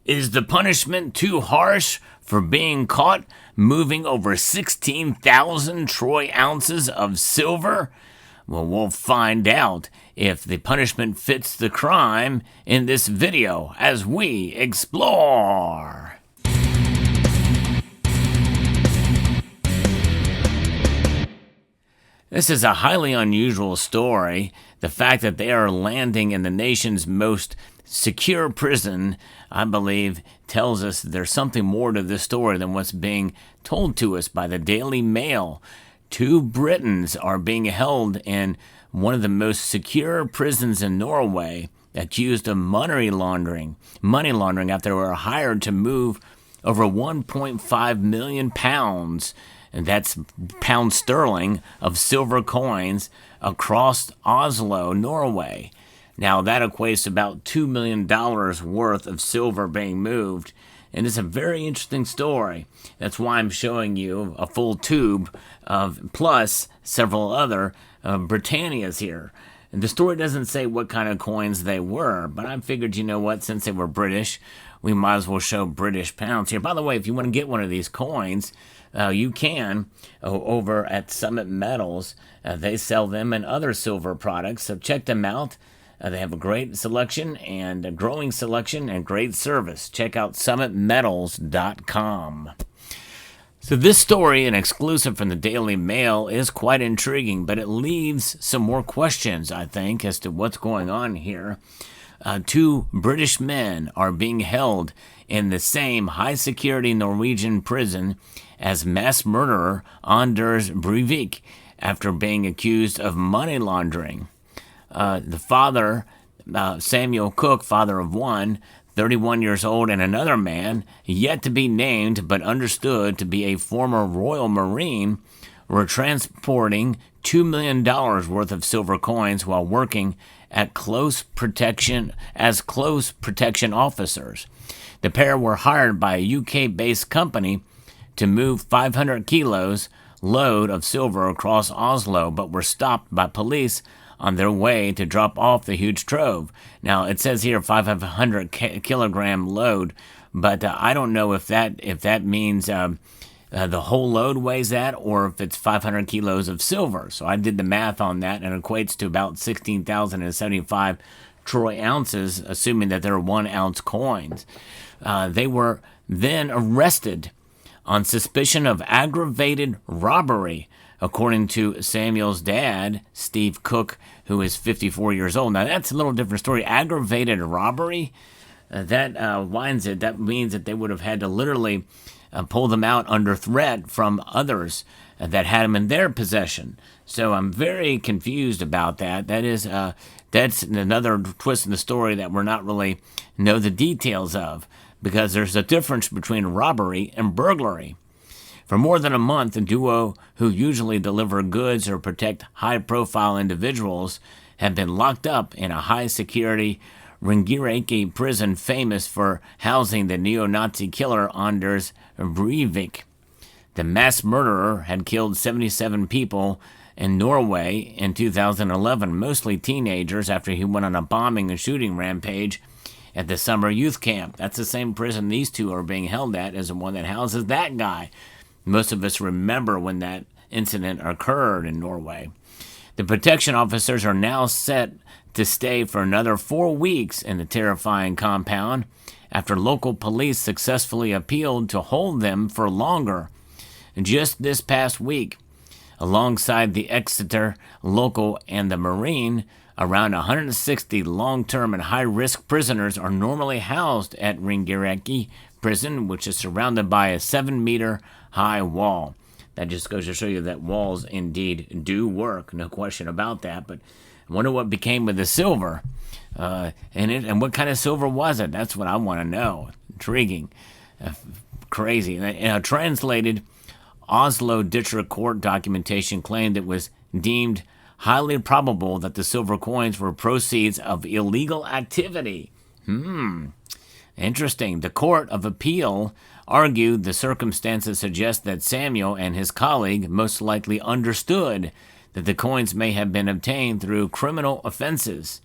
Is the punishment too harsh for being caught moving over 16,000 troy ounces of silver? Well, we'll find out if the punishment fits the crime in this video as we explore. This is a highly unusual story. The fact that they are landing in the nation's most secure prison, I believe, tells us there's something more to this story than what's being told to us by the Daily Mail. 2 Britons are being held in one of the most secure prisons in Norway, accused of money laundering after they were hired to move over 1.5 million pounds, and that's pound sterling, of silver coins across Oslo, Norway. Now, that equates to about $2 million worth of silver being moved, and it's a very interesting story. That's why I'm showing you a full tube of, plus several other Britannias here. And the story doesn't say what kind of coins they were, but I figured, you know what, since they were British, we might as well show British pounds here. By the way, if you want to get one of these coins, you can over at Summit Metals. They sell them and other silver products, so check them out. They have a great selection and a growing selection and great service. Check out summitmetals.com. So this story, an exclusive from the Daily Mail, is quite intriguing, but it leaves some more questions, I think, as to what's going on here. 2 British men are being held in the same high-security Norwegian prison as mass murderer Anders Breivik after being accused of money laundering. The father, Samuel Cook, father of one, 31 years old, and another man, yet to be named but understood to be a former Royal Marine, were transporting $2 million worth of silver coins while working at close protection officers. The pair were hired by a UK-based company to move 500 kilos load of silver across Oslo, but were stopped by police on their way to drop off the huge trove. Now, it says here 500 kilogram load, but I don't know if that means the whole load weighs that, or if it's 500 kilos of silver. So I did the math on that, and it equates to about 16,075 troy ounces, assuming that they're 1 ounce coins. They were then arrested on suspicion of aggravated robbery, according to Samuel's dad, Steve Cook, who is 54 years old. Now, that's a little different story. Aggravated robbery, that means that they would have had to literally pull them out under threat from others that had them in their possession. So I'm very confused about that. That's another twist in the story that we're not really know the details of, because there's a difference between robbery and burglary. For more than a month, the duo, who usually deliver goods or protect high-profile individuals, have been locked up in a high-security Ringerike prison famous for housing the neo-Nazi killer Anders Breivik. The mass murderer had killed 77 people in Norway in 2011, mostly teenagers, after he went on a bombing and shooting rampage at the summer youth camp. That's the same prison these two are being held at as the one that houses that guy. Most of us remember when that incident occurred in Norway. The protection officers are now set to stay for another 4 weeks in the terrifying compound after local police successfully appealed to hold them for longer. Just this past week, alongside the Exeter local and the Marine, around 160 long-term and high-risk prisoners are normally housed at Ringerike prison, which is surrounded by a 7-meter high wall. That just goes to show you that walls indeed do work, no question about that. But I wonder what became of the silver in it, and what kind of silver was it? That's what I want to know. Intriguing, crazy. Translated Oslo District Court documentation claimed it was deemed highly probable that the silver coins were proceeds of illegal activity. Interesting. The Court of Appeal argued the circumstances suggest that Samuel and his colleague most likely understood that the coins may have been obtained through criminal offenses.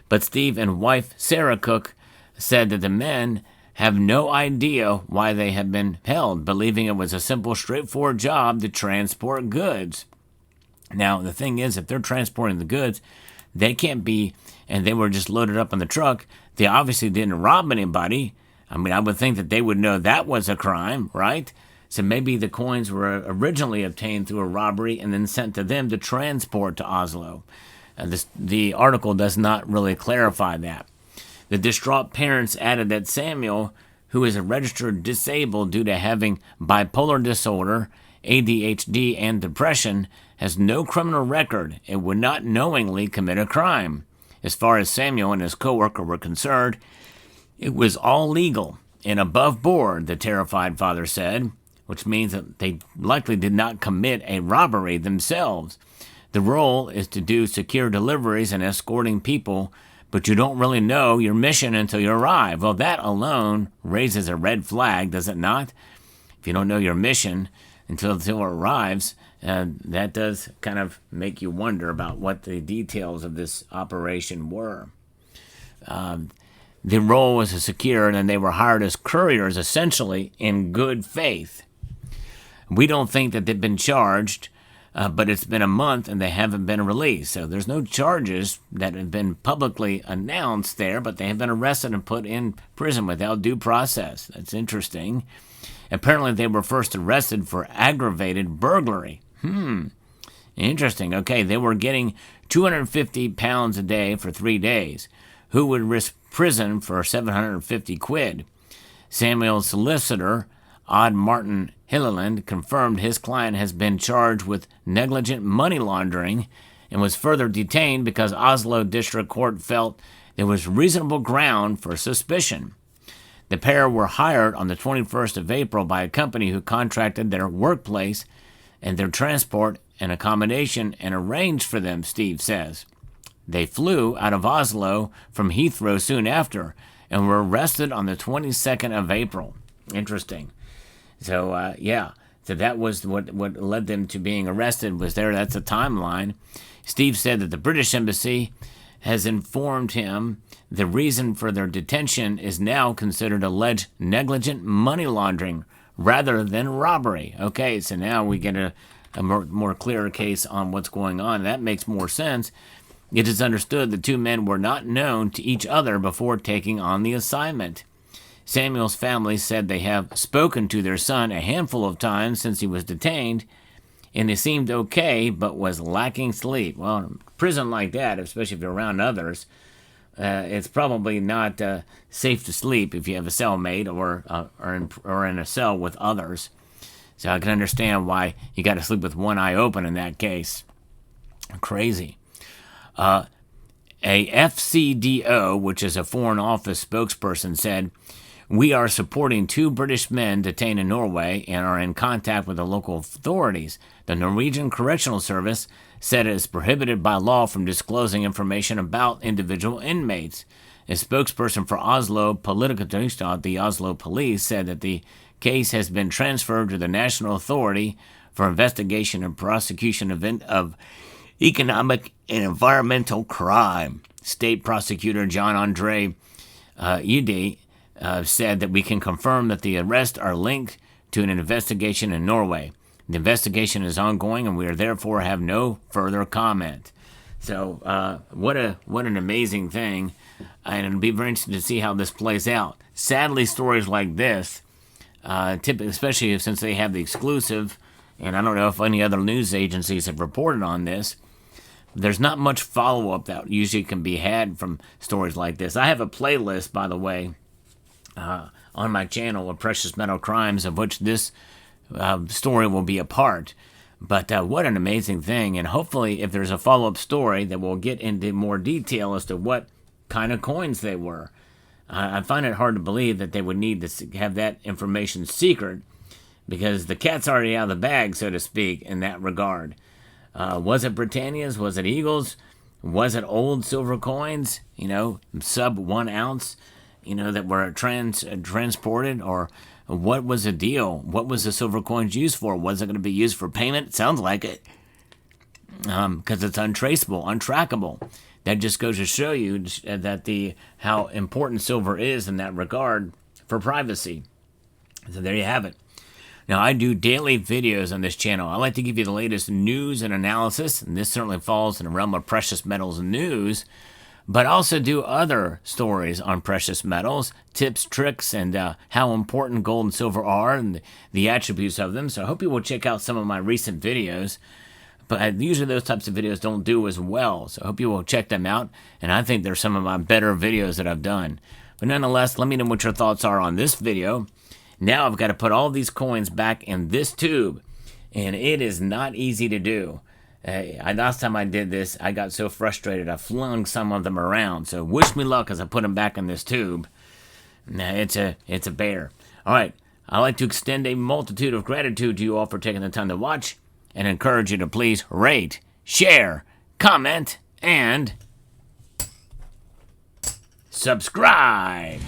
But Steve and wife Sarah Cook said that the men have no idea why they have been held, believing it was a simple, straightforward job to transport goods. Now, the thing is, if they're transporting the goods, they can't be, and they were just loaded up on the truck. They obviously didn't rob anybody. I mean, I would think that they would know that was a crime, right? So maybe the coins were originally obtained through a robbery and then sent to them to transport to Oslo. The article does not really clarify that. The distraught parents added that Samuel, who is a registered disabled due to having bipolar disorder, ADHD, and depression, has no criminal record and would not knowingly commit a crime. As far as Samuel and his co-worker were concerned, it was all legal and above board, the terrified father said, which means that they likely did not commit a robbery themselves. The role is to do secure deliveries and escorting people, but you don't really know your mission until you arrive. Well, that alone raises a red flag, does it not? If you don't know your mission until it arrives, that does kind of make you wonder about what the details of this operation were. The role was secured, and they were hired as couriers, essentially, in good faith. We don't think that they've been charged, but it's been a month and they haven't been released. So there's no charges that have been publicly announced there, but they have been arrested and put in prison without due process. That's interesting. Apparently, they were first arrested for aggravated burglary. Interesting. Okay, they were getting 250 pounds a day for 3 days. Who would risk prison for 750 quid? Samuel's solicitor, Odd Martin Hilleland, confirmed his client has been charged with negligent money laundering and was further detained because Oslo District Court felt there was reasonable ground for suspicion. The pair were hired on the 21st of April by a company who contracted their workplace and their transport and accommodation and arranged for them, Steve says. They flew out of Oslo from Heathrow soon after and were arrested on the 22nd of April. Interesting. So, so that was what led them to being arrested was there. That's a timeline. Steve said that the British Embassy has informed him the reason for their detention is now considered alleged negligent money laundering rather than robbery. Okay, so now we get a more clear case on what's going on. That makes more sense. It is understood the two men were not known to each other before taking on the assignment. Samuel's family said they have spoken to their son a handful of times since he was detained, and he seemed okay but was lacking sleep. Well, in a prison like that, especially if you're around others, it's probably not safe to sleep if you have a cellmate or in a cell with others. So I can understand why you got to sleep with one eye open in that case. Crazy. A FCDO, which is a Foreign Office spokesperson, said, "We are supporting 2 British men detained in Norway and are in contact with the local authorities. The Norwegian Correctional Service said it is prohibited by law from disclosing information about individual inmates." A spokesperson for Oslo Political, the Oslo police, said that the case has been transferred to the National Authority for Investigation and Prosecution of Economic and Environmental Crime. State Prosecutor John Andre Ude said that we can confirm that the arrests are linked to an investigation in Norway. The investigation is ongoing, and we are therefore have no further comment. So, what an amazing thing, and it'll be very interesting to see how this plays out. Sadly, stories like this, typically, especially since they have the exclusive, and I don't know if any other news agencies have reported on this. There's not much follow-up that usually can be had from stories like this. I have a playlist, by the way, on my channel of Precious Metal Crimes, of which this story will be a part. But what an amazing thing. And hopefully, if there's a follow-up story, that we'll get into more detail as to what kind of coins they were. I find it hard to believe that they would need to have that information secret, because the cat's already out of the bag, so to speak, in that regard. Was it Britannia's? Was it Eagles? Was it old silver coins, sub 1 ounce, that were transported? Or what was the deal? What was the silver coins used for? Was it going to be used for payment? It sounds like it, because it's untraceable, untrackable. That just goes to show you that how important silver is in that regard for privacy. So there you have it. Now, I do daily videos on this channel. I like to give you the latest news and analysis, and this certainly falls in the realm of precious metals news, but also do other stories on precious metals, tips, tricks, and how important gold and silver are and the attributes of them. So I hope you will check out some of my recent videos. But usually those types of videos don't do as well, so I hope you will check them out. And I think they're some of my better videos that I've done. But nonetheless, let me know what your thoughts are on this video. Now I've got to put all these coins back in this tube, and it is not easy to do. Last time I did this, I got so frustrated I flung some of them around. So wish me luck as I put them back in this tube. Nah, it's a bear. All right, I'd like to extend a multitude of gratitude to you all for taking the time to watch, and encourage you to please rate, share, comment, and subscribe.